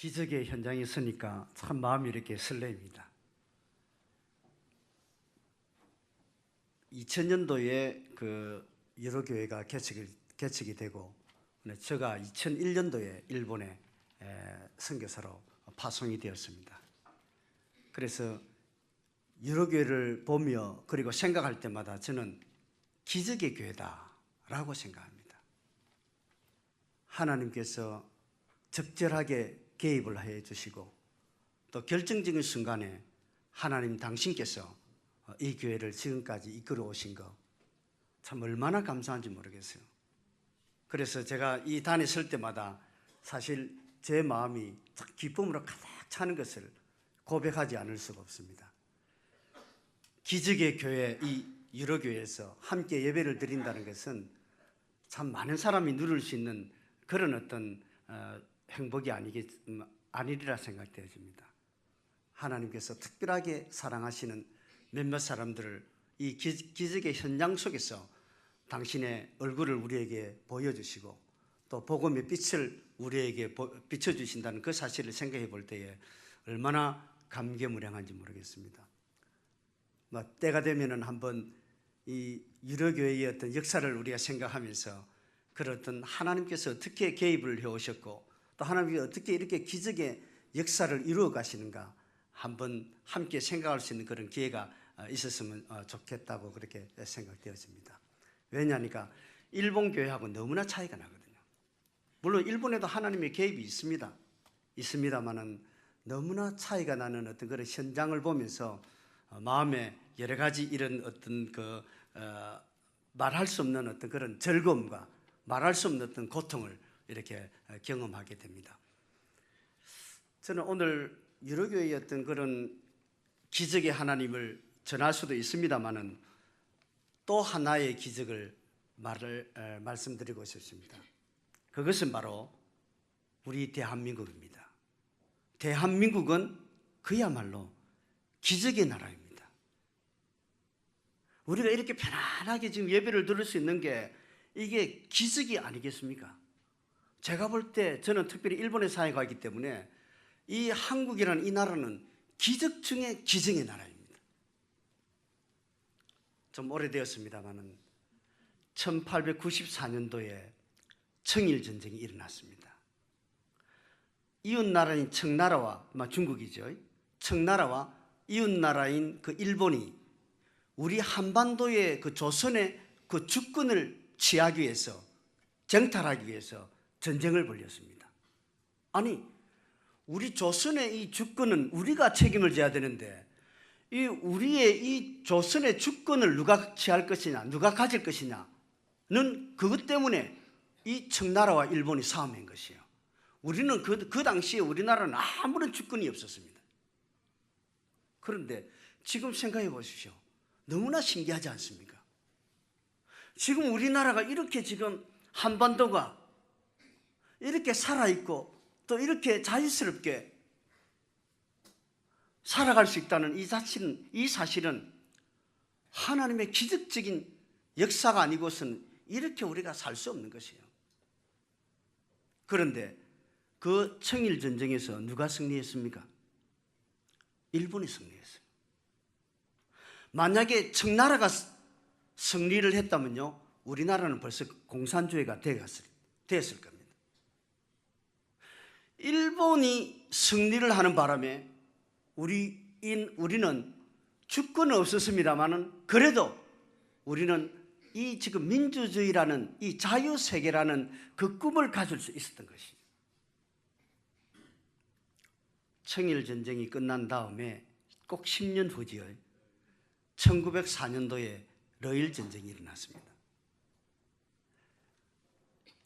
기적의 현장에 서니까 참 마음이 이렇게 설레입니다. 2000년도에 그 여러 교회가 개척이 되고, 제가 2001년도에 일본에 선교사로 파송이 되었습니다. 그래서 여러 교회를 보며 그리고 생각할 때마다 저는 기적의 교회다라고 생각합니다. 하나님께서 적절하게 개입을 해 주시고 또 결정적인 순간에 하나님 당신께서 이 교회를 지금까지 이끌어 오신 거 참 얼마나 감사한지 모르겠어요. 그래서 제가 이 단에 설 때마다 사실 제 마음이 기쁨으로 가득 차는 것을 고백하지 않을 수가 없습니다. 기적의 교회, 이 유로교회에서 함께 예배를 드린다는 것은 참 많은 사람이 누릴 수 있는 그런 어떤 행복이 아니리라 생각되어집니다. 하나님께서 특별하게 사랑하시는 몇몇 사람들을 이 기적의 현장 속에서 당신의 얼굴을 우리에게 보여주시고 또 복음의 빛을 우리에게 비춰주신다는 그 사실을 생각해 볼 때에 얼마나 감개무량한지 모르겠습니다. 때가 되면은 한번 이 유로교회의 어떤 역사를 우리가 생각하면서 그런 어떤 하나님께서 어떻게 개입을 해오셨고 또 하나님께서 어떻게 이렇게 기적의 역사를 이루어 가시는가 한번 함께 생각할 수 있는 그런 기회가 있었으면 좋겠다고 그렇게 생각되어집니다. 왜냐하니까 일본 교회하고 너무나 차이가 나거든요. 물론 일본에도 하나님의 개입이 있습니다만은 너무나 차이가 나는 어떤 그런 현장을 보면서 마음에 여러 가지 이런 어떤 말할 수 없는 어떤 그런 즐거움과 말할 수 없는 어떤 고통을 이렇게 경험하게 됩니다. 저는 오늘 유로교회의 어떤 그런 기적의 하나님을 전할 수도 있습니다만은 또 하나의 기적을 말씀드리고 싶습니다. 그것은 바로 우리 대한민국입니다. 대한민국은 그야말로 기적의 나라입니다. 우리가 이렇게 편안하게 지금 예배를 드릴 수 있는 게 이게 기적이 아니겠습니까? 제가 볼 때 저는 특별히 일본에 사회 가기 때문에 이 한국이라는 이 나라는 기적 중에 기적의 나라입니다. 좀 오래되었습니다만은 1894년도에 청일전쟁이 일어났습니다. 이웃나라인 청나라와 중국이죠. 청나라와 이웃나라인 그 일본이 우리 한반도의 그 조선의 그 주권을 취하기 위해서 정탈하기 위해서 전쟁을 벌였습니다. 아니 우리 조선의 이 주권은 우리가 책임을 져야 되는데 우리의 이 조선의 주권을 누가 취할 것이냐 누가 가질 것이냐는 그것 때문에 이 청나라와 일본이 싸움한 것이에요. 우리는 그 당시에 우리나라는 아무런 주권이 없었습니다. 그런데 지금 생각해 보십시오. 너무나 신기하지 않습니까? 지금 우리나라가 이렇게 지금 한반도가 이렇게 살아있고 또 이렇게 자유스럽게 살아갈 수 있다는 이 사실은 하나님의 기적적인 역사가 아니고서는 이렇게 우리가 살 수 없는 것이에요. 그런데 그 청일전쟁에서 누가 승리했습니까? 일본이 승리했어요. 만약에 청나라가 승리를 했다면요 우리나라는 벌써 공산주의가 되었을 겁니다. 일본이 승리를 하는 바람에 우리는 주권은 없었습니다만은 그래도 우리는 이 지금 민주주의라는 이 자유세계라는 그 꿈을 가질 수 있었던 것이죠. 청일전쟁이 끝난 다음에 꼭 10년 후지요. 1904년도에 러일전쟁이 일어났습니다.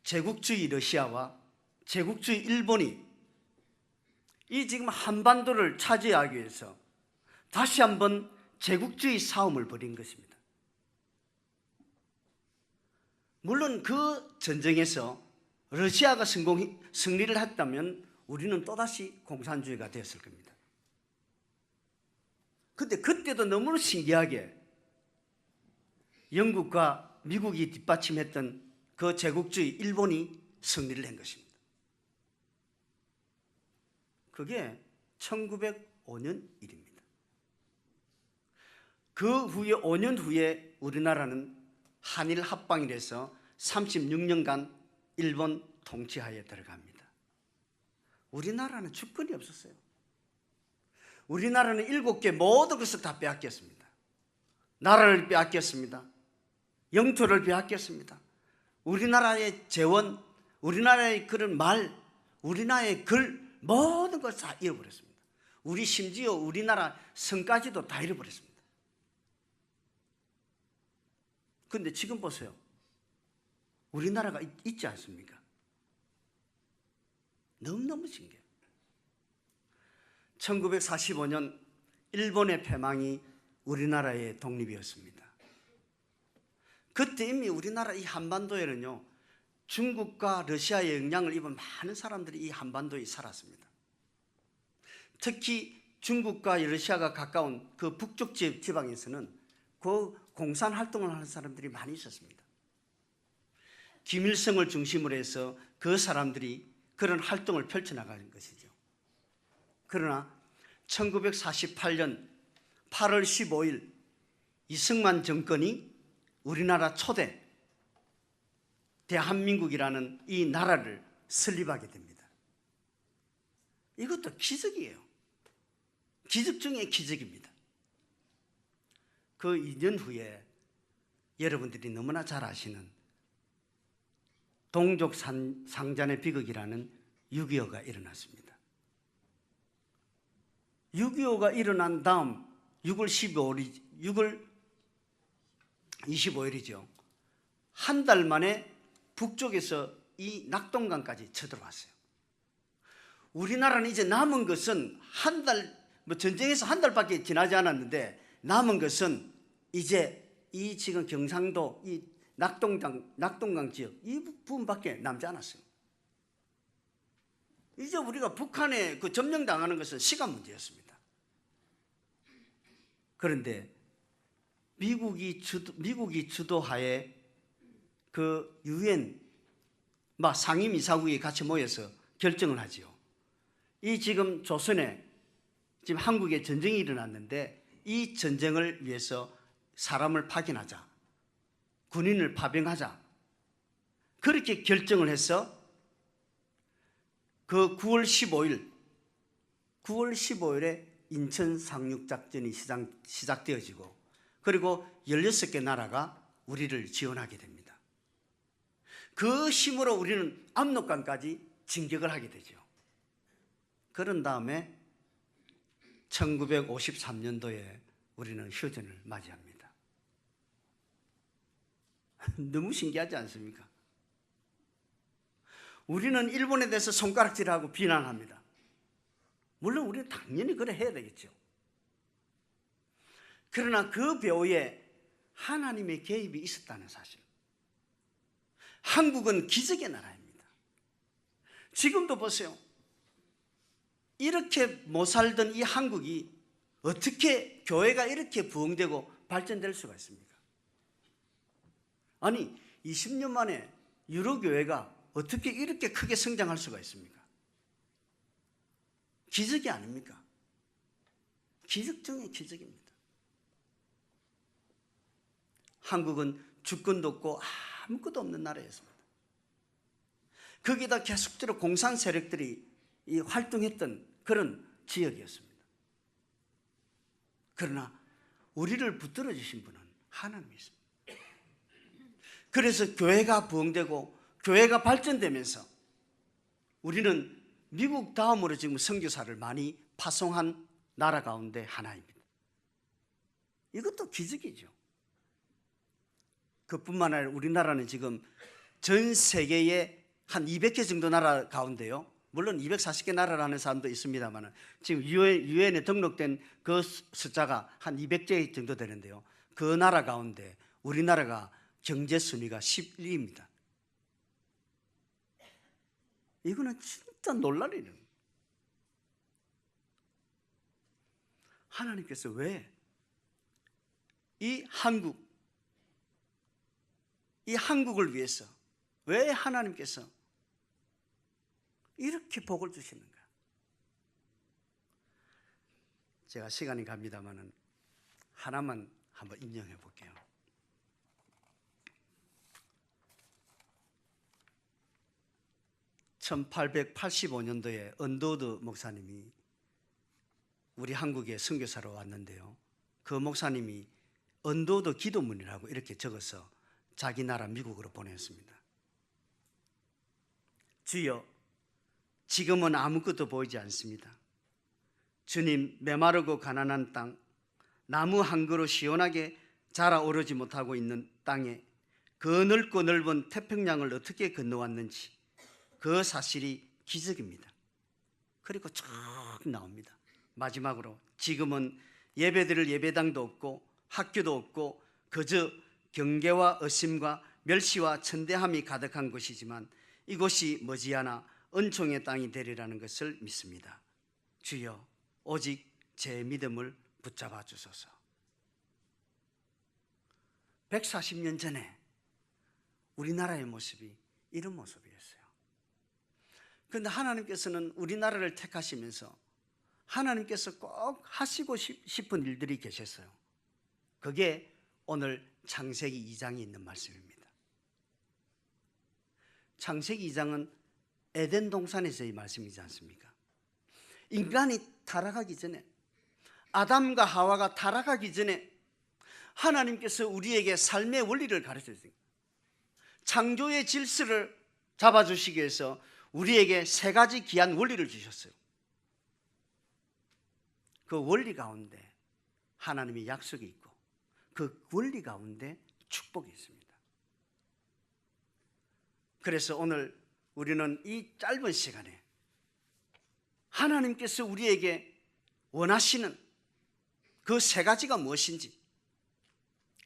제국주의 러시아와 제국주의 일본이 이 지금 한반도를 차지하기 위해서 다시 한번 제국주의 싸움을 벌인 것입니다. 물론 그 전쟁에서 러시아가 승리를 했다면 우리는 또다시 공산주의가 되었을 겁니다. 그런데 그때도 너무나 신기하게 영국과 미국이 뒷받침했던 그 제국주의 일본이 승리를 한 것입니다. 그게 1905년 일입니다. 그 후에 5년 후에 우리나라는 한일 합방이 돼서 36년간 일본 통치하에 들어갑니다. 우리나라는 주권이 없었어요. 우리나라는 7개 모든 것을 다 빼앗겼습니다. 나라를 빼앗겼습니다. 영토를 빼앗겼습니다. 우리나라의 재원, 우리나라의 그런 말, 우리나라의 글, 모든 걸 다 잃어버렸습니다. 심지어 우리나라 성까지도 다 잃어버렸습니다. 그런데 지금 보세요. 우리나라가 있지 않습니까? 너무너무 신기해요. 1945년 일본의 패망이 우리나라의 독립이었습니다. 그때 이미 우리나라 이 한반도에는요, 중국과 러시아의 영향을 입은 많은 사람들이 이 한반도에 살았습니다. 특히 중국과 러시아가 가까운 그 북쪽 지방에서는 그 공산 활동을 하는 사람들이 많이 있었습니다. 김일성을 중심으로 해서 그 사람들이 그런 활동을 펼쳐나가는 것이죠. 그러나 1948년 8월 15일 이승만 정권이 우리나라 초대 대한민국이라는 이 나라를 설립하게 됩니다. 이것도 기적이에요. 기적 중에 기적입니다. 그 2년 후에 여러분들이 너무나 잘 아시는 동족 상잔의 비극이라는 6.25가 일어났습니다. 6.25가 일어난 다음 6월 25일이죠. 한 달 만에 북쪽에서 이 낙동강까지 쳐들어왔어요. 우리나라는 이제 남은 것은 전쟁에서 한 달밖에 지나지 않았는데 남은 것은 이제 이 지금 경상도 이 낙동강 지역 이 부분밖에 남지 않았어요. 이제 우리가 북한에 그 점령당하는 것은 시간 문제였습니다. 그런데 미국이 주도하에 그 유엔 상임이사국이 같이 모여서 결정을 하지요. 이 지금 조선에 지금 한국에 전쟁이 일어났는데 이 전쟁을 위해서 사람을 파견하자, 군인을 파병하자, 그렇게 결정을 해서 그 9월 15일에 인천 상륙작전이 시작되어지고 그리고 16개 나라가 우리를 지원하게 됩니다. 그 힘으로 우리는 압록강까지 진격을 하게 되죠. 그런 다음에 1953년도에 우리는 휴전을 맞이합니다. 너무 신기하지 않습니까? 우리는 일본에 대해서 손가락질하고 비난합니다. 물론 우리는 당연히 그래 해야 되겠죠. 그러나 그 배후에 하나님의 개입이 있었다는 사실. 한국은 기적의 나라입니다. 지금도 보세요. 이렇게 못 살던 이 한국이 어떻게 교회가 이렇게 부흥되고 발전될 수가 있습니까? 아니 20년 만에 유로교회가 어떻게 이렇게 크게 성장할 수가 있습니까? 기적이 아닙니까? 기적 중에 기적입니다. 한국은 주권도 없고 아무것도 없는 나라였습니다. 거기다 계속적으로 공산 세력들이 활동했던 그런 지역이었습니다. 그러나 우리를 붙들어 주신 분은 하나님이십니다. 그래서 교회가 부흥되고 교회가 발전되면서 우리는 미국 다음으로 지금 선교사를 많이 파송한 나라 가운데 하나입니다. 이것도 기적이죠. 그뿐만 아니라 우리나라는 지금 전 세계에 한 200개 정도 나라 가운데요. 물론 240개 나라라는 사람도 있습니다만 지금 유엔에 등록된 그 숫자가 한 200개 정도 되는데요. 그 나라 가운데 우리나라가 경제 순위가 11위입니다. 이거는 진짜 놀랄 일이에요. 하나님께서 왜 이 한국을 위해서 왜 하나님께서 이렇게 복을 주시는가? 제가 시간이 갑니다만은 하나만 한번 인용해 볼게요. (1885년도에) 언더우드 목사님이 우리 한국에 선교사로 왔는데요, 그 목사님이 언더우드 기도문이라고 이렇게 적어서 자기 나라 미국으로 보냈습니다. 주여, 지금은 아무것도 보이지 않습니다. 주님, 메마르고 가난한 땅, 나무 한 그루 시원하게 자라오르지 못하고 있는 땅에 그 넓고 넓은 태평양을 어떻게 건너왔는지 그 사실이 기적입니다. 그리고 쭉 나옵니다. 마지막으로 지금은 예배드릴 예배당도 없고 학교도 없고 그저 경계와 의심과 멸시와 천대함이 가득한 곳이지만 이곳이 머지않아 은총의 땅이 되리라는 것을 믿습니다. 주여, 오직 제 믿음을 붙잡아 주소서. 140년 전에 우리나라의 모습이 이런 모습이었어요. 그런데 하나님께서는 우리나라를 택하시면서 하나님께서 꼭 하시고 싶은 일들이 계셨어요. 그게 오늘 창세기 2장에 있는 말씀입니다. 창세기 2장은 에덴 동산에서의 말씀이지 않습니까? 인간이 타락하기 전에, 아담과 하와가 타락하기 전에 하나님께서 우리에게 삶의 원리를 가르쳐주세요. 창조의 질서를 잡아주시기 위해서 우리에게 세 가지 귀한 원리를 주셨어요. 그 원리 가운데 하나님의 약속이 있고 그 원리 가운데 축복이 있습니다. 그래서 오늘 우리는 이 짧은 시간에 하나님께서 우리에게 원하시는 그 세 가지가 무엇인지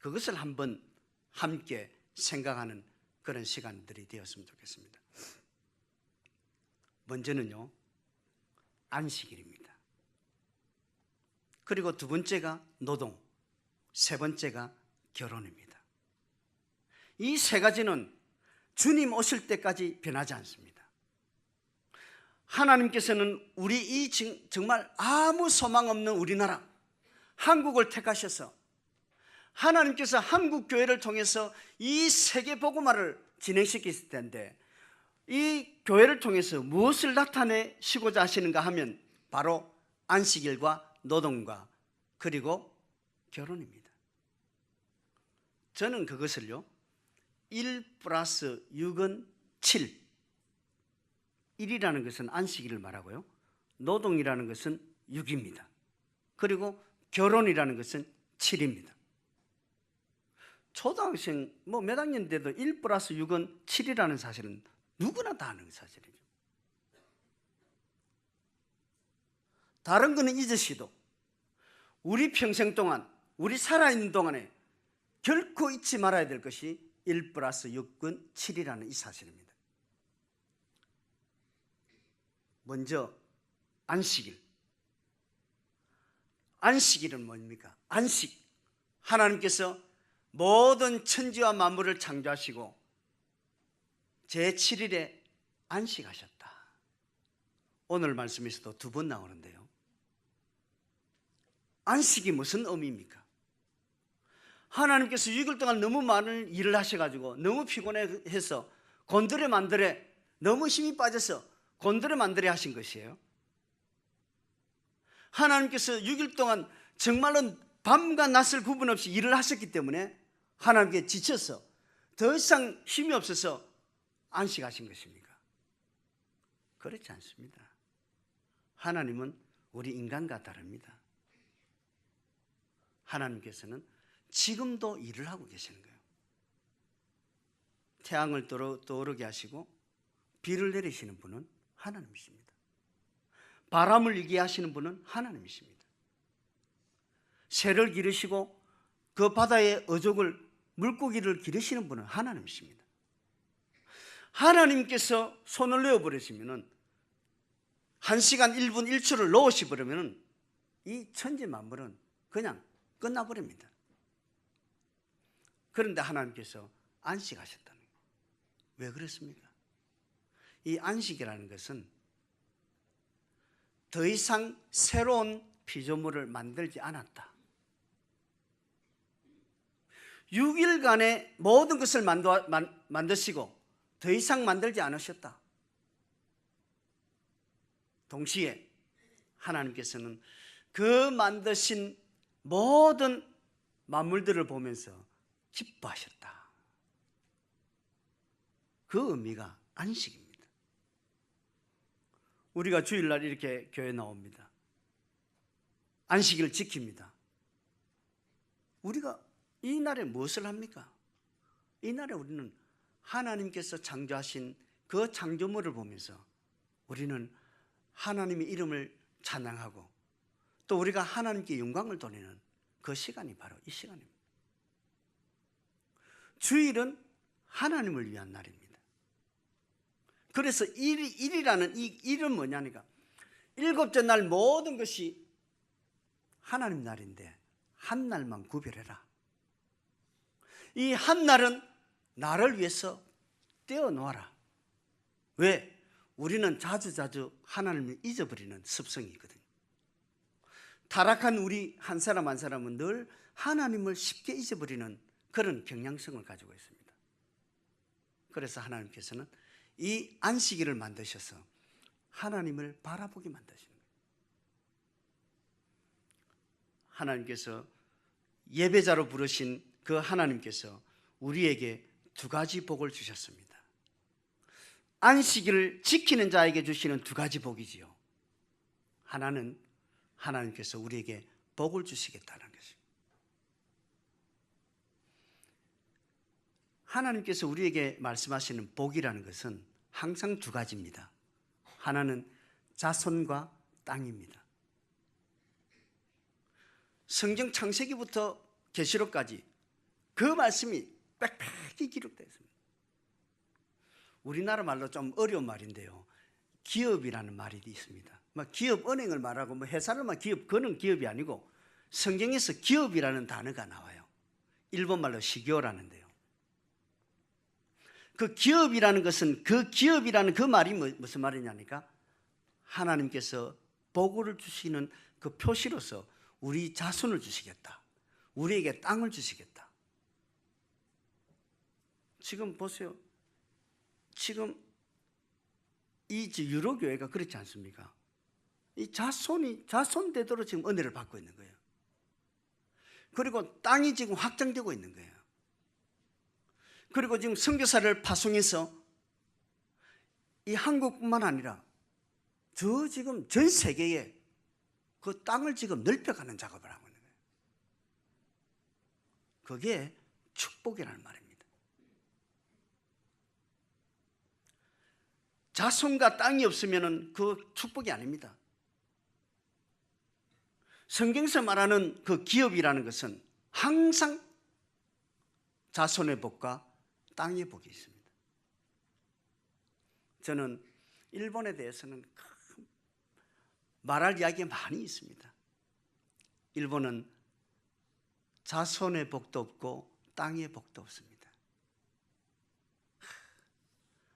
그것을 한번 함께 생각하는 그런 시간들이 되었으면 좋겠습니다. 먼저는요, 안식일입니다. 그리고 두 번째가 노동, 세 번째가 결혼입니다. 이 세 가지는 주님 오실 때까지 변하지 않습니다. 하나님께서는 우리 이 정말 아무 소망 없는 우리나라 한국을 택하셔서 하나님께서 한국 교회를 통해서 이 세계 복음화를 진행시켰을 텐데 이 교회를 통해서 무엇을 나타내시고자 하시는가 하면 바로 안식일과 노동과 그리고 결혼입니다. 저는 그것을요 1 플러스 6은 7, 1이라는 것은 안식일을 말하고요, 노동이라는 것은 6입니다. 그리고 결혼이라는 것은 7입니다. 초등학생 몇 학년 돼도 1 플러스 6은 7이라는 사실은 누구나 다 아는 사실이죠. 다른 거는 잊으시도 우리 평생 동안, 우리 살아있는 동안에 결코 잊지 말아야 될 것이 1 플러스 6은 7이라는 이 사실입니다. 먼저 안식일. 안식일은 뭡니까? 안식. 하나님께서 모든 천지와 만물을 창조하시고 제7일에 안식하셨다. 오늘 말씀에서도 두 번 나오는데요, 안식이 무슨 의미입니까? 하나님께서 6일 동안 너무 많은 일을 하셔가지고 너무 피곤해서 곤드레 만드레 너무 힘이 빠져서 곤드레 만드레 하신 것이에요. 하나님께서 6일 동안 정말로 밤과 낮을 구분 없이 일을 하셨기 때문에 하나님께 지쳐서 더 이상 힘이 없어서 안식하신 것입니까? 그렇지 않습니다. 하나님은 우리 인간과 다릅니다. 하나님께서는 지금도 일을 하고 계시는 거예요. 태양을 떠오르게 하시고 비를 내리시는 분은 하나님이십니다. 바람을 일게 하시는 분은 하나님이십니다. 새를 기르시고 그 바다의 어족을 물고기를 기르시는 분은 하나님이십니다. 하나님께서 손을 내어버리시면 1시간 1분 1초를 놓으시버리면 이 천지 만물은 그냥 끝나버립니다. 그런데 하나님께서 안식하셨다는 거예요. 왜 그렇습니까? 이 안식이라는 것은 더 이상 새로운 피조물을 만들지 않았다. 6일간에 모든 것을 만드시고 더 이상 만들지 않으셨다. 동시에 하나님께서는 그 만드신 모든 만물들을 보면서 기뻐하셨다. 그 의미가 안식입니다. 우리가 주일날 이렇게 교회 나옵니다. 안식일을 지킵니다. 우리가 이 날에 무엇을 합니까? 이 날에 우리는 하나님께서 창조하신 그 창조물을 보면서 우리는 하나님의 이름을 찬양하고 또 우리가 하나님께 영광을 돌리는 그 시간이 바로 이 시간입니다. 주일은 하나님을 위한 날입니다. 그래서 일이라는 이 일은 뭐냐니까 일곱째 날 모든 것이 하나님 날인데 한 날만 구별해라. 이 한 날은 나를 위해서 떼어놓아라. 왜? 우리는 자주자주 하나님을 잊어버리는 습성이 있거든요. 타락한 우리 한 사람 한 사람은 늘 하나님을 쉽게 잊어버리는 그런 경향성을 가지고 있습니다. 그래서 하나님께서는 이 안식일을 만드셔서 하나님을 바라보게 만드신 거예요. 하나님께서 예배자로 부르신 그 하나님께서 우리에게 두 가지 복을 주셨습니다. 안식일을 지키는 자에게 주시는 두 가지 복이지요. 하나는 하나님께서 우리에게 복을 주시겠다는 것입니다. 하나님께서 우리에게 말씀하시는 복이라는 것은 항상 두 가지입니다. 하나는 자손과 땅입니다. 성경 창세기부터 계시록까지 그 말씀이 빽빽히 기록되어 있습니다. 우리나라 말로 좀 어려운 말인데요. 기업이라는 말이 있습니다. 기업 은행을 말하고 회사를 기업, 그는 기업이 아니고 성경에서 기업이라는 단어가 나와요. 일본말로 시교라는데요. 그 기업이라는 것은 그 기업이라는 그 말이 무슨 말이냐니까 하나님께서 복을 주시는 그 표시로서 우리 자손을 주시겠다. 우리에게 땅을 주시겠다. 지금 보세요. 지금 이 유로교회가 그렇지 않습니까? 이 자손 되도록 지금 은혜를 받고 있는 거예요. 그리고 땅이 지금 확장되고 있는 거예요. 그리고 지금 선교사를 파송해서 이 한국뿐만 아니라 저 지금 전 세계에 그 땅을 지금 넓혀가는 작업을 하고 있는 거예요. 그게 축복이라는 말입니다. 자손과 땅이 없으면 그 축복이 아닙니다. 성경에서 말하는 그 기업이라는 것은 항상 자손의 복과 땅의 복이 있습니다. 저는 일본에 대해서는 말할 이야기가 많이 있습니다. 일본은 자손의 복도 없고 땅의 복도 없습니다.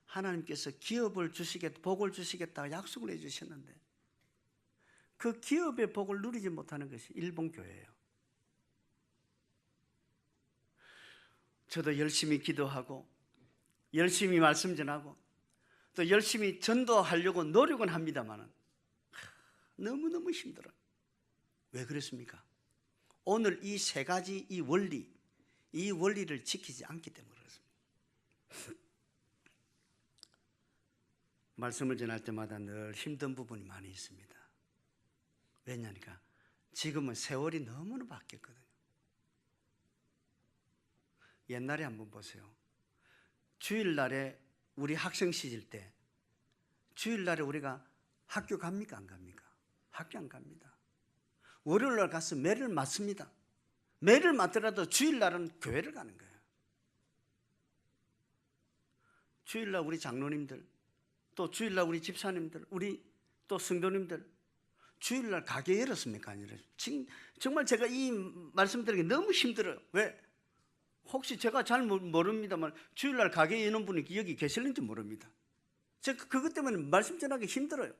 하나님께서 기업을 주시겠다, 복을 주시겠다 약속을 해주셨는데 그 기업의 복을 누리지 못하는 것이 일본 교회예요. 저도 열심히 기도하고 열심히 말씀 전하고 또 열심히 전도하려고 노력은 합니다만 너무너무 힘들어요. 왜 그렇습니까? 오늘 이 세 가지 이 원리를 지키지 않기 때문에 그렇습니다. 말씀을 전할 때마다 늘 힘든 부분이 많이 있습니다. 왜냐니까 지금은 세월이 너무나 바뀌었거든요. 옛날에 한번 보세요. 주일날에 우리 학생 시절 때 주일날에 우리가 학교 갑니까? 안 갑니까? 학교 안 갑니다. 월요일날 가서 매를 맞습니다. 매를 맞더라도 주일날은 교회를 가는 거예요. 주일날 우리 장로님들 또 주일날 우리 집사님들 우리 또 성도님들 주일날 가게 열었습니까? 아니라 지금 정말 제가 이 말씀드리기 너무 힘들어요. 왜? 혹시 제가 잘 모릅니다만 주일날 가게 여는 분이 여기 계실는지 모릅니다. 제가 그것 때문에 말씀 전하기 힘들어요.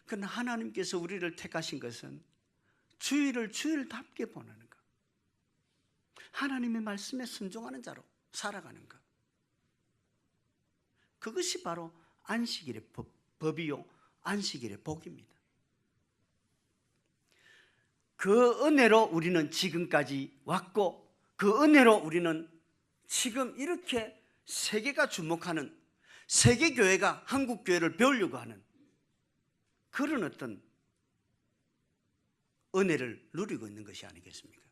그러나 하나님께서 우리를 택하신 것은 주일을 주일답게 보내는 것, 하나님의 말씀에 순종하는 자로 살아가는 것, 그것이 바로 안식일의 법이요 안식일의 복입니다. 그 은혜로 우리는 지금까지 왔고, 그 은혜로 우리는 지금 이렇게 세계가 주목하는, 세계교회가 한국교회를 배우려고 하는 그런 어떤 은혜를 누리고 있는 것이 아니겠습니까?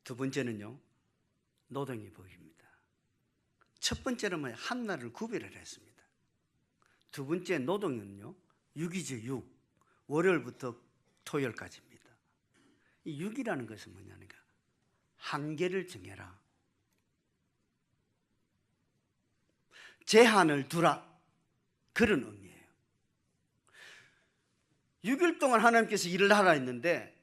두 번째는요, 노동의 복입니다. 첫 번째는 한날을 구별을 했습니다. 두 번째 노동은요, 6이죠. 6. 월요일부터 토요일까지입니다. 이 6이라는 것은 뭐냐니까, 한계를 정해라, 제한을 두라, 그런 의미예요. 6일 동안 하나님께서 일을 하라 했는데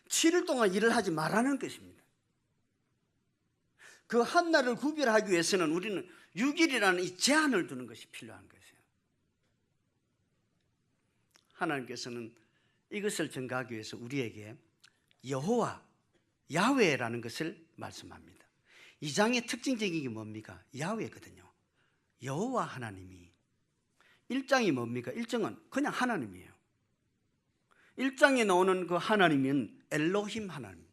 7일 동안 일을 하지 말라는 것입니다. 그 한날을 구별하기 위해서는 우리는 6일이라는 이 제한을 두는 것이 필요한 것이에요. 하나님께서는 이것을 증가하기 위해서 우리에게 여호와, 야훼라는 것을 말씀합니다. 이 장의 특징적인 게 뭡니까? 야훼거든요. 여호와 하나님이. 1장이 뭡니까? 1장은 그냥 하나님이에요. 1장에 나오는 그 하나님은 엘로힘 하나님,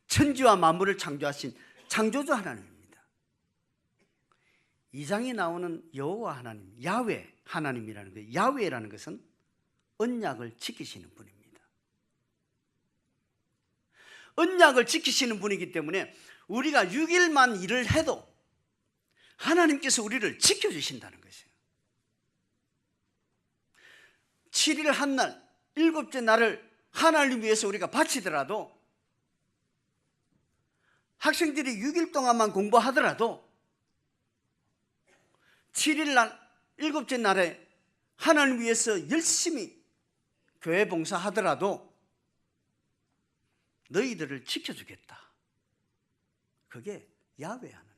천지와 만물을 창조하신 창조주 하나님입니다. 2장에 나오는 여호와 하나님, 야훼 하나님이라는 거예요. 야훼라는 것은 언약을 지키시는 분입니다. 언약을 지키시는 분이기 때문에 우리가 6일만 일을 해도 하나님께서 우리를 지켜주신다는 것이에요. 7일 한날, 7째 날을 하나님 위해서 우리가 바치더라도, 학생들이 6일 동안만 공부하더라도 7일 날, 7째 날에 하나님 위해서 열심히 교회 봉사하더라도 너희들을 지켜주겠다. 그게 야훼 하나님,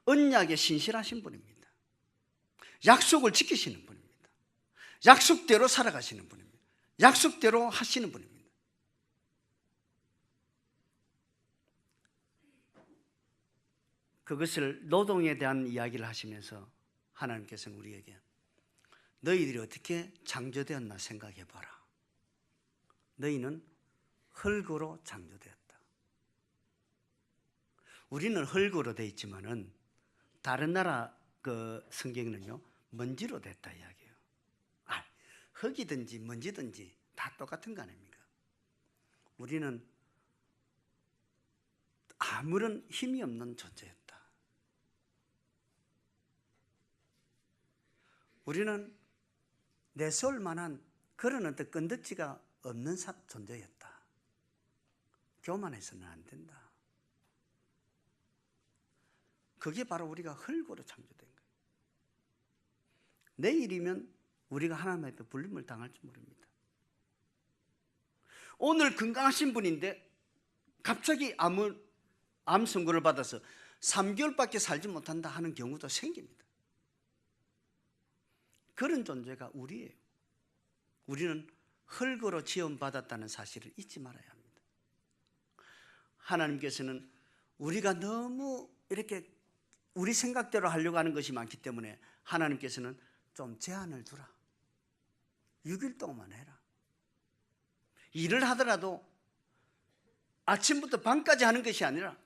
언약에 신실하신 분입니다. 약속을 지키시는 분입니다. 약속대로 살아가시는 분입니다. 약속대로 하시는 분입니다. 그것을 노동에 대한 이야기를 하시면서 하나님께서는 우리에게 너희들이 어떻게 창조되었나 생각해봐라. 너희는 흙으로 창조되었다. 우리는 흙으로 되어 있지만은 다른 나라 그 성경은요, 먼지로 됐다 이야기해요. 흙이든지 먼지든지 다 똑같은 거 아닙니까? 우리는 아무런 힘이 없는 존재였다. 우리는 내세울 만한 그런 어떤 건덕지가 없는 존재였다. 교만해서는 안 된다. 그게 바로 우리가 흙으로 창조된 거예요. 내일이면 우리가 하나님 앞에 불림을 당할지 모릅니다. 오늘 건강하신 분인데 갑자기 암 선고를 받아서 3개월밖에 살지 못한다 하는 경우도 생깁니다. 그런 존재가 우리예요. 우리는 흙으로 지음받았다는 사실을 잊지 말아야 합니다. 하나님께서는 우리가 너무 이렇게 우리 생각대로 하려고 하는 것이 많기 때문에 하나님께서는 좀 제한을 두라. 6일 동안만 해라. 일을 하더라도 아침부터 밤까지 하는 것이 아니라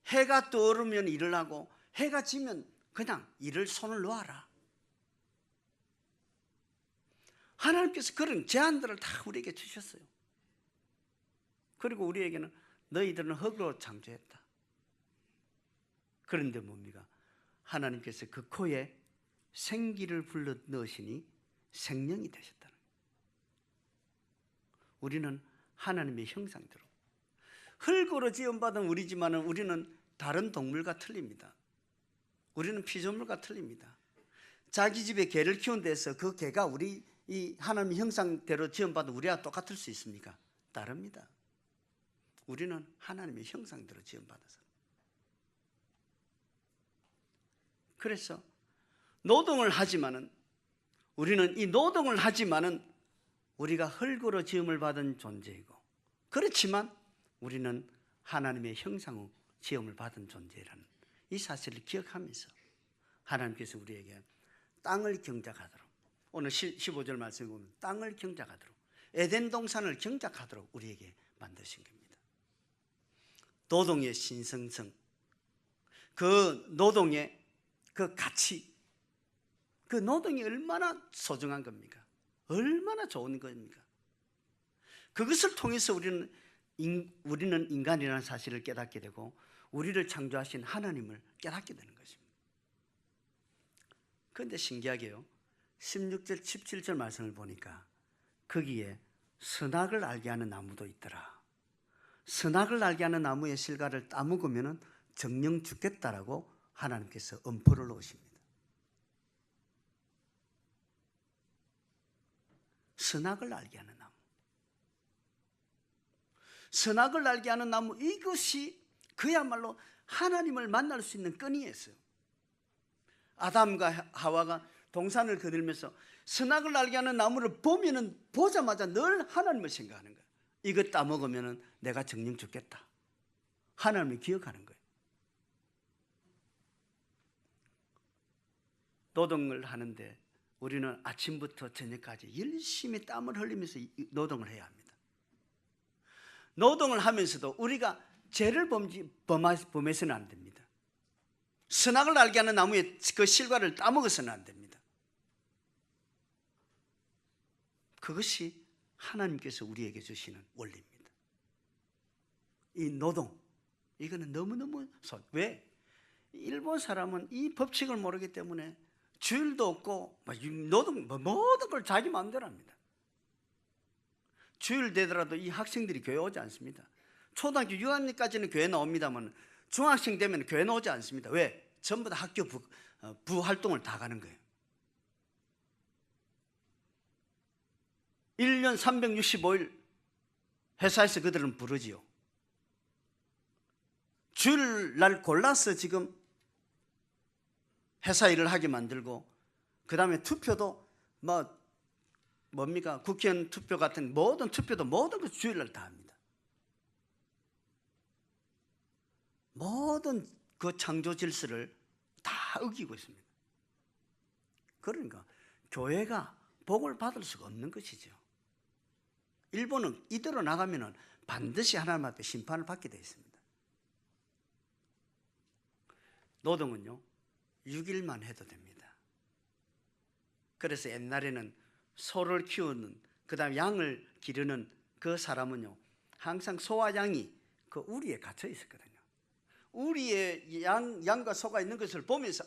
해가 떠오르면 일을 하고 해가 지면 그냥 일을 손을 놓아라. 하나님께서 그런 제한들을 다 우리에게 주셨어요. 그리고 우리에게는 너희들은 흙으로 창조했다. 그런데 뭡니까? 하나님께서 그 코에 생기를 불러 넣으시니 생명이 되셨다는 거예요. 우리는 하나님의 형상대로 흙으로 지음받은 우리지만은 우리는 다른 동물과 틀립니다. 우리는 피조물과 틀립니다. 자기 집에 개를 키운 데서 그 개가 우리 이 하나님의 형상대로 지음받은 우리와 똑같을 수 있습니까? 다릅니다. 우리는 하나님의 형상대로 지음받아서 그래서 노동을 하지만은 우리는 이 노동을 하지만은 우리가 흙으로 지음을 받은 존재이고, 그렇지만 우리는 하나님의 형상으로 지음을 받은 존재라는 이 사실을 기억하면서 하나님께서 우리에게 땅을 경작하도록, 오늘 15절 말씀에 보면 땅을 경작하도록, 에덴 동산을 경작하도록 우리에게 만드신 겁니다. 노동의 신성성, 그 노동의 그 가치, 그 노동이 얼마나 소중한 겁니까? 얼마나 좋은 겁니까? 그것을 통해서 우리는 인간이라는 사실을 깨닫게 되고 우리를 창조하신 하나님을 깨닫게 되는 것입니다. 그런데 신기하게요, 16절 17절 말씀을 보니까 거기에 선악을 알게 하는 나무도 있더라. 선악을 알게 하는 나무의 실과를 따먹으면 정령 죽겠다라고 하나님께서 엄포를 놓으십니다. 선악을 알게 하는 나무, 선악을 알게 하는 나무, 이것이 그야말로 하나님을 만날 수 있는 끈이었어요. 아담과 하와가 동산을 거닐면서 선악을 알게 하는 나무를 보자마자 늘 하나님을 생각하는 거예요. 이거 따먹으면 내가 정령 죽겠다, 하나님을 기억하는 거예요. 노동을 하는데 우리는 아침부터 저녁까지 열심히 땀을 흘리면서 노동을 해야 합니다. 노동을 하면서도 우리가 죄를 범해서는 안 됩니다. 선악을 알게 하는 나무의 그 실과를 따먹어서는 안 됩니다. 그것이 하나님께서 우리에게 주시는 원리입니다. 이 노동, 이거는 너무너무 왜? 일본 사람은 이 법칙을 모르기 때문에 주일도 없고 노동, 모든 걸 자기 마음대로 합니다. 주일 되더라도 이 학생들이 교회 오지 않습니다. 초등학교 6학년까지는 교회 나옵니다만 중학생 되면 교회 나오지 않습니다. 왜? 전부 다 학교 부활동을 다 가는 거예요. 1년 365일 회사에서 그들은 부르지요. 주일날 골라서 지금 회사 일을 하게 만들고, 그 다음에 투표도 뭡니까? 국회의원 투표 같은 모든 투표도 모든 것 주일날 다 합니다. 모든 그 창조 질서를 다 어기고 있습니다. 그러니까 교회가 복을 받을 수가 없는 것이죠. 일본은 이대로 나가면 반드시 하나님 앞에 심판을 받게 되어 있습니다. 노동은요 6일만 해도 됩니다. 그래서 옛날에는 소를 키우는, 그 다음에 양을 기르는 그 사람은요 항상 소와 양이 그 우리에 갇혀 있었거든요. 우리의 양과 소가 있는 것을 보면서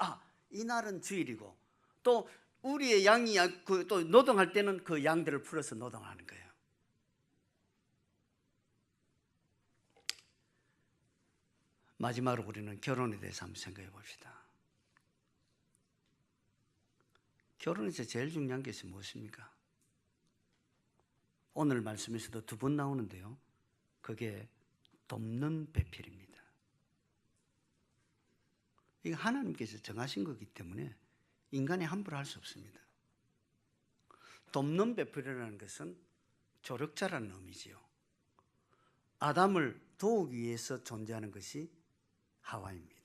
이날은 주일이고, 또 우리의 양이 또 노동할 때는 그 양들을 풀어서 노동하는 거예요. 마지막으로 우리는 결혼에 대해서 한번 생각해 봅시다. 결혼에서 제일 중요한 것이 무엇입니까? 오늘 말씀에서도 2번 나오는데요, 그게 돕는 배필입니다. 이게 하나님께서 정하신 거기 때문에 인간이 함부로 할 수 없습니다. 돕는 배필이라는 것은 조력자라는 의미지요. 아담을 도우기 위해서 존재하는 것이 하와입니다.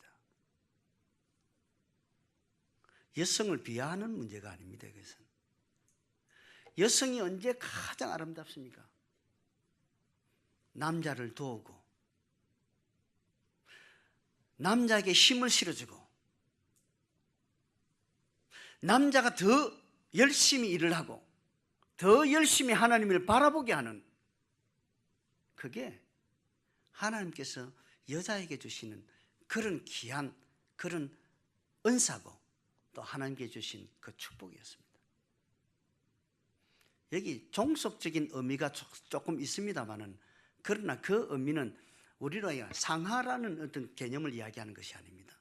여성을 비하하는 문제가 아닙니다. 이것은 여성이 언제 가장 아름답습니까? 남자를 도우고 남자에게 힘을 실어주고 남자가 더 열심히 일을 하고 더 열심히 하나님을 바라보게 하는, 그게 하나님께서 여자에게 주시는 그런 귀한 그런 은사고 또 하나님께 주신 그 축복이었습니다. 여기 종속적인 의미가 조금 있습니다만은, 그러나 그 의미는 우리로 상하라는 어떤 개념을 이야기하는 것이 아닙니다.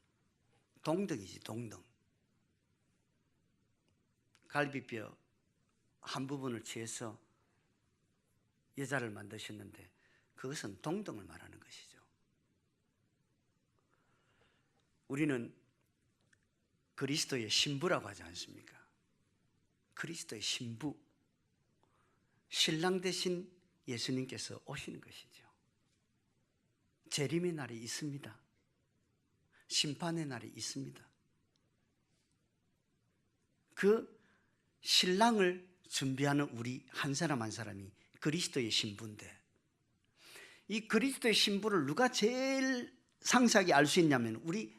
동등이지, 동등. 갈비뼈 한 부분을 취해서 여자를 만드셨는데 그것은 동등을 말하는 것이죠. 우리는 그리스도의 신부라고 하지 않습니까? 그리스도의 신부, 신랑 대신 예수님께서 오시는 것이죠. 재림의 날이 있습니다. 심판의 날이 있습니다. 그 신랑을 준비하는 우리 한 사람 한 사람이 그리스도의 신부인데, 이 그리스도의 신부를 누가 제일 상세하게 알 수 있냐면 우리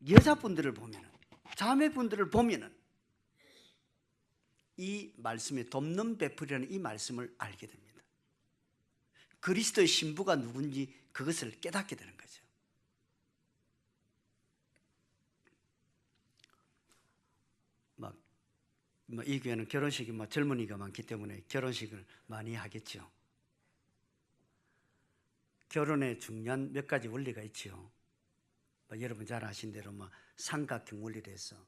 여자분들을 보면, 자매분들을 보면 이 말씀의 돕는 베풀이라는 이 말씀을 알게 됩니다. 그리스도의 신부가 누군지 그것을 깨닫게 되는 거죠. 이 교회는 결혼식이 젊은이가 많기 때문에 결혼식을 많이 하겠죠. 결혼에 중요한 몇 가지 원리가 있죠. 여러분 잘 아신 대로 삼각형 원리로 해서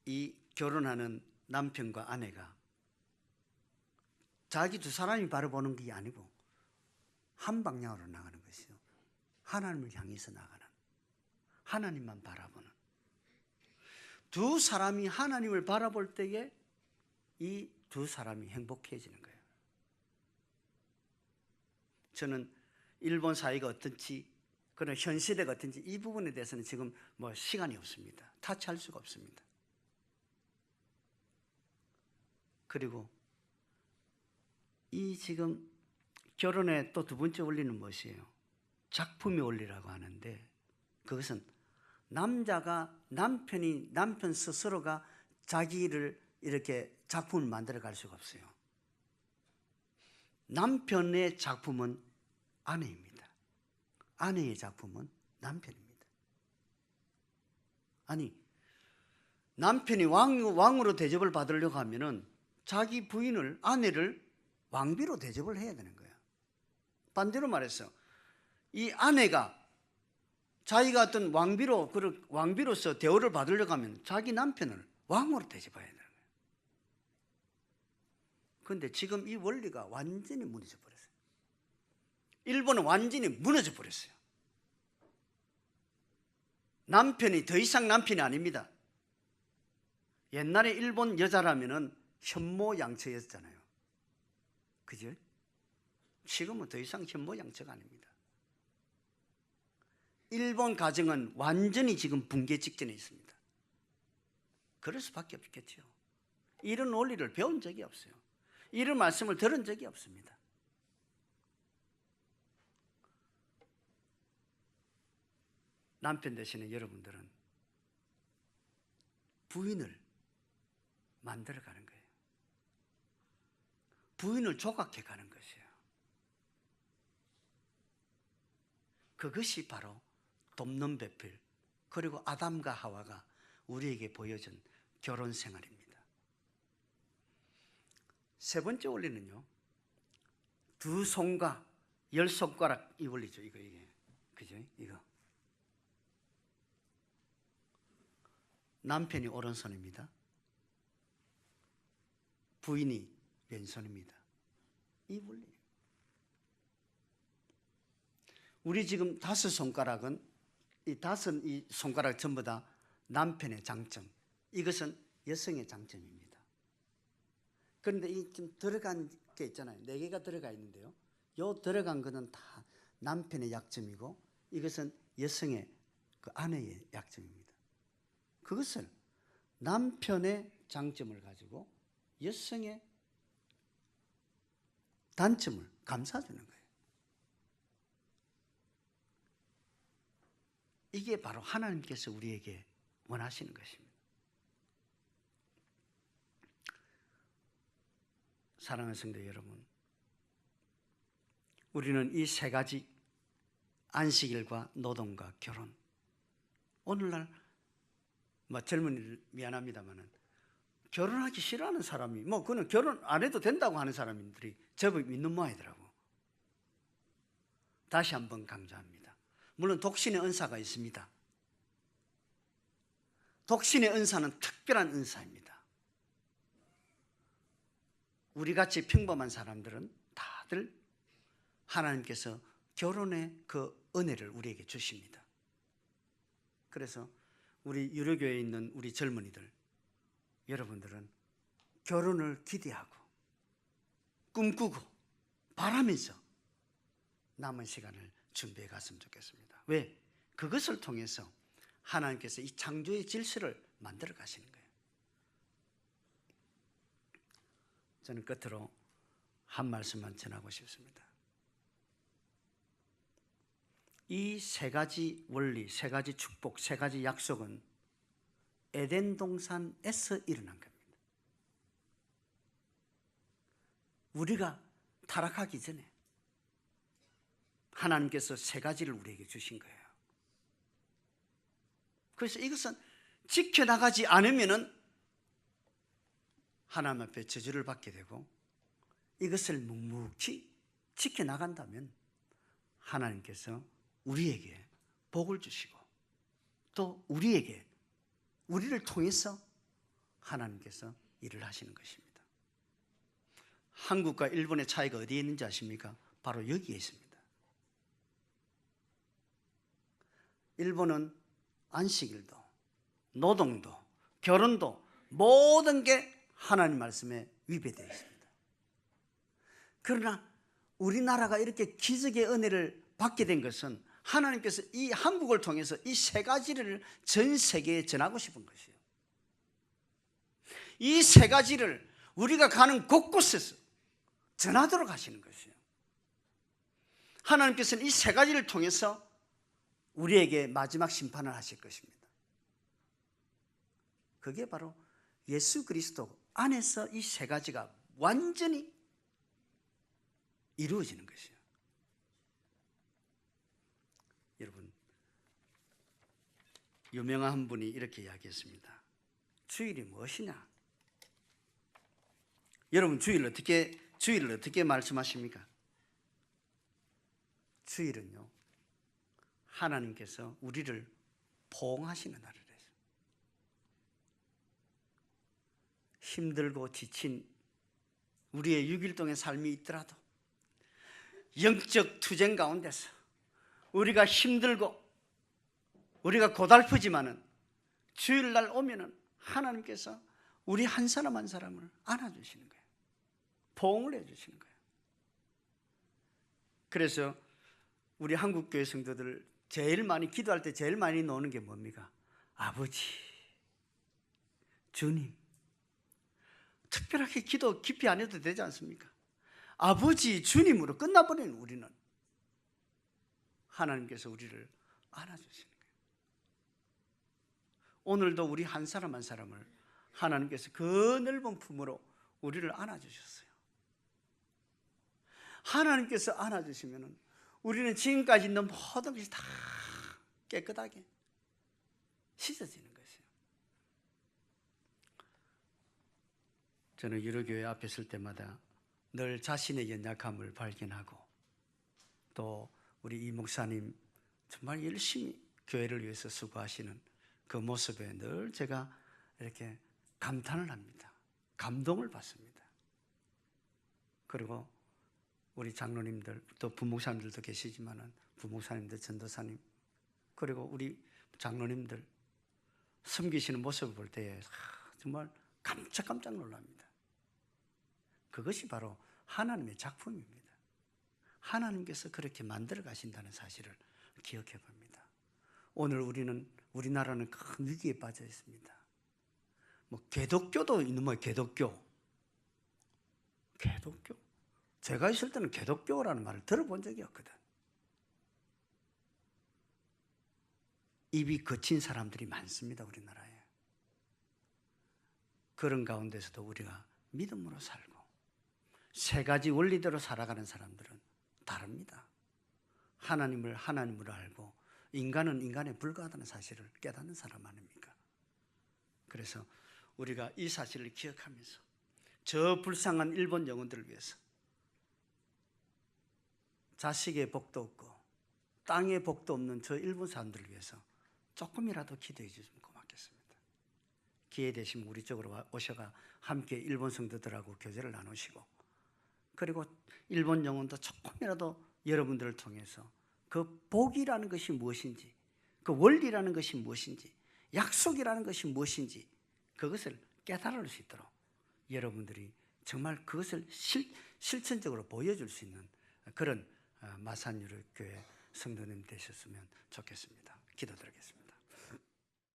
이 결혼하는 남편과 아내가 자기 두 사람이 바라보는 게 아니고 한 방향으로 나가는 것이요. 하나님을 향해서 나가는, 하나님만 바라보는. 두 사람이 하나님을 바라볼 때에 이 두 사람이 행복해지는 거예요. 저는 일본 사회가 어떤지, 그런 현 시대가 어떤지 이 부분에 대해서는 지금 시간이 없습니다. 타치할 수가 없습니다. 그리고 이 지금 결혼의 또 두 번째 원리는 무엇이에요? 작품의 원리라고 하는데, 그것은 남편 스스로가 자기를 이렇게 작품을 만들어 갈 수가 없어요. 남편의 작품은 아내입니다. 아내의 작품은 남편입니다. 아니, 남편이 왕으로 대접을 받으려고 하면은 자기 부인을, 아내를 왕비로 대접을 해야 되는 거예요. 반대로 말해서 이 아내가 자기가 어떤 왕비로서 대우를 받으려고 하면 자기 남편을 왕으로 대접해야 되는 거예요. 그런데 지금 이 원리가 완전히 무너져 버렸어요. 일본은 완전히 무너져 버렸어요. 남편이 더 이상 남편이 아닙니다. 옛날에 일본 여자라면은 현모양처였잖아요. 그죠? 지금은 더 이상 현모양처가 아닙니다. 일본 가정은 완전히 지금 붕괴 직전에 있습니다. 그럴 수밖에 없겠죠. 이런 원리를 배운 적이 없어요. 이런 말씀을 들은 적이 없습니다. 남편 대신에 여러분들은 부인을 만들어가는 거예요. 부인을 조각해가는 것이에요. 그것이 바로 돕는 배필, 그리고 아담과 하와가 우리에게 보여준 결혼 생활입니다. 세 번째 원리는요, 두 손과 10손가락 이 원리죠. 이게 그죠? 이거 남편이 오른손입니다. 부인이 왼손입니다. 이 원리. 우리 지금 5손가락은 이 손가락 전부 다 남편의 장점, 이것은 여성의 장점입니다. 그런데 이 좀 들어간 게 있잖아요. 4개가 들어가 있는데요. 요 들어간 거는 다 남편의 약점이고 이것은 여성의 그 아내의 약점입니다. 그것을 남편의 장점을 가지고 여성의 단점을 감싸주는 거예요. 이게 바로 하나님께서 우리에게 원하시는 것입니다. 사랑하는 성도 여러분, 우리는 이 세 가지, 안식일과 노동과 결혼, 오늘날 젊은이들 미안합니다만은 결혼하기 싫어하는 사람이 그는 결혼 안 해도 된다고 하는 사람들이 제법 있는 모양이더라고. 다시 한번 강조합니다. 물론 독신의 은사가 있습니다. 독신의 은사는 특별한 은사입니다. 우리같이 평범한 사람들은 다들 하나님께서 결혼의 그 은혜를 우리에게 주십니다. 그래서 우리 유로교에 있는 우리 젊은이들, 여러분들은 결혼을 기대하고 꿈꾸고 바라면서 남은 시간을 준비해 갔으면 좋겠습니다. 왜? 그것을 통해서 하나님께서 이 창조의 질서를 만들어 가시는 거예요. 저는 끝으로 한 말씀만 전하고 싶습니다. 이 세 가지 원리, 세 가지 축복, 세 가지 약속은 에덴 동산에서 일어난 겁니다. 우리가 타락하기 전에 하나님께서 세 가지를 우리에게 주신 거예요. 그래서 이것은 지켜나가지 않으면 하나님 앞에 저주를 받게 되고, 이것을 묵묵히 지켜나간다면 하나님께서 우리에게 복을 주시고, 또 우리를 통해서 하나님께서 일을 하시는 것입니다. 한국과 일본의 차이가 어디에 있는지 아십니까? 바로 여기에 있습니다. 일본은 안식일도, 노동도, 결혼도 모든 게 하나님 말씀에 위배되어 있습니다. 그러나 우리나라가 이렇게 기적의 은혜를 받게 된 것은 하나님께서 이 한국을 통해서 이 세 가지를 전 세계에 전하고 싶은 것이에요. 이 세 가지를 우리가 가는 곳곳에서 전하도록 하시는 것이에요. 하나님께서는 이 세 가지를 통해서 우리에게 마지막 심판을 하실 것입니다. 그게 바로 예수 그리스도 안에서 이 세 가지가 완전히 이루어지는 것이에요. 여러분, 유명한 한 분이 이렇게 이야기했습니다. 주일이 무엇이냐? 여러분, 주일을 어떻게 말씀하십니까? 주일은요, 하나님께서 우리를 보응하시는 날이래요. 힘들고 지친 우리의 6일동의 삶이 있더라도 영적 투쟁 가운데서 우리가 힘들고 우리가 고달프지만은 주일날 오면은 하나님께서 우리 한 사람 한 사람을 안아주시는 거예요. 보응을 해주시는 거예요. 그래서 우리 한국교회 성도들 제일 많이 기도할 때 제일 많이 나오는 게 뭡니까? 아버지, 주님. 특별하게 기도 깊이 안 해도 되지 않습니까? 아버지, 주님으로 끝나버리는 우리는 하나님께서 우리를 안아주시는 거예요. 오늘도 우리 한 사람 한 사람을 하나님께서 그 넓은 품으로 우리를 안아주셨어요. 하나님께서 안아주시면 우리는 지금까지 있는 모든 것이 다 깨끗하게 씻어지는 것이에요. 저는 유로교회 앞에 설 때마다 늘 자신의 연약함을 발견하고, 또 우리 이 목사님 정말 열심히 교회를 위해서 수고하시는 그 모습에 늘 제가 이렇게 감탄을 합니다. 감동을 받습니다. 그리고 우리 장로님들, 또 부목사님들도 계시지만은 부목사님들, 전도사님, 그리고 우리 장로님들 섬기시는 모습을 볼 때 정말 깜짝 놀랍니다. 그것이 바로 하나님의 작품입니다. 하나님께서 그렇게 만들어 가신다는 사실을 기억해 봅니다. 오늘 우리나라는 큰 위기에 빠져 있습니다. 개독교도 있는 거예요. 개독교. 제가 있을 때는 개독교라는 말을 들어본 적이 없거든. 입이 거친 사람들이 많습니다, 우리나라에. 그런 가운데서도 우리가 믿음으로 살고 세 가지 원리대로 살아가는 사람들은 다릅니다. 하나님을 하나님으로 알고 인간은 인간에 불과하다는 사실을 깨닫는 사람 아닙니까? 그래서 우리가 이 사실을 기억하면서 저 불쌍한 일본 영혼들을 위해서 자식의 복도 없고 땅의 복도 없는 저 일본 사람들을 위해서 조금이라도 기도해 주시면 고맙겠습니다. 기회 되시면 우리 쪽으로 오셔가 함께 일본 성도들하고 교제를 나누시고, 그리고 일본 영혼도 조금이라도 여러분들을 통해서 그 복이라는 것이 무엇인지, 그 원리라는 것이 무엇인지 약속이라는 것이 무엇인지 그것을 깨달을 수 있도록 여러분들이 정말 그것을 실천적으로 보여줄 수 있는 그런 마산유럽교회 성도님 되셨으면 좋겠습니다. 기도드리겠습니다.